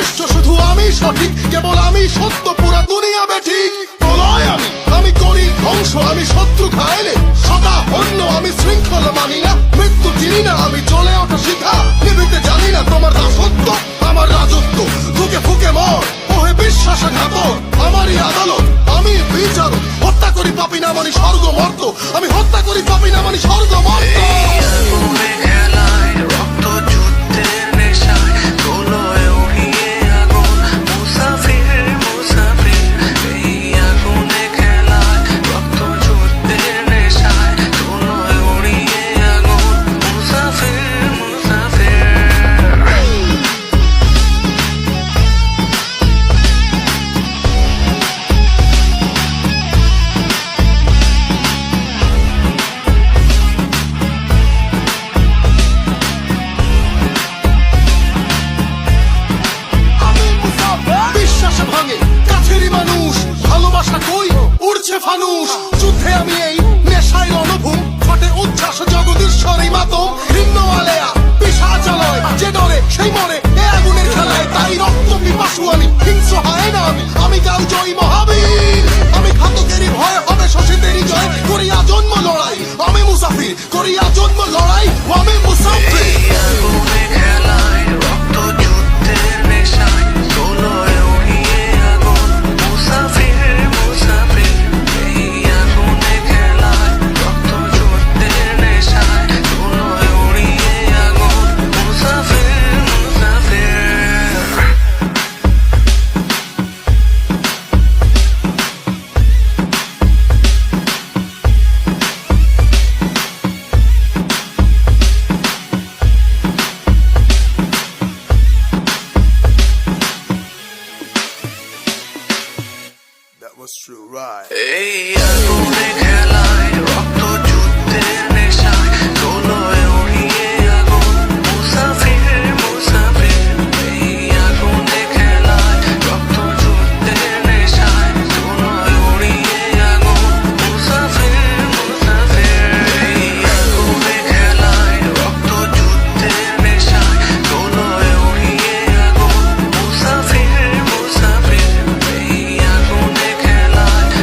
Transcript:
শ্রেষ্ঠ শুধু আমি সঠিক, কেবল আমি সত্য, পুরা দুনিয়া বেঠিক। প্রলয় আমি করি ধ্বংস, আমি শত্রু খাইলে সদা হন্য, আমি শৃঙ্খলা মানি না, মৃত্যু চিনি না, আমি চলে ওঠা শিখা, নিভিতে জানি না তোমার দাসত্ব আমার রাজত্ব। ফুকে ফুকে মর ওহে বিশ্বাসঘাত, আমারই আদালত, আমি বিচারক। হত্যা করি পাপি না মানি স্বর্গ মর্ত, আমি হত্যা করি পাপি না মানি স্বর্গ মর্ত। ফানুষ যুদ্ধে আমি এই নেশায় রণভূম, ফটে উচ্ছ্বাস জগদীশ্বরী মাতম। ভিন্ন আলেয়া পিশাচালয়, যে ডরে সেই মরে এ আগুনের খেলায়, তাই রক্ত পিপাসু আমি, হিংস্র হয় না আমি কাল জয়ী মহাবীর। আমি ঘাতকেরই ভয় হবে শোষিতেরই জয়, করিয়া জন্ম লড়াই আমি মুসাফির, করিয়া জন্ম লড়াই আমি মুসাফির। That was true, right? Hey,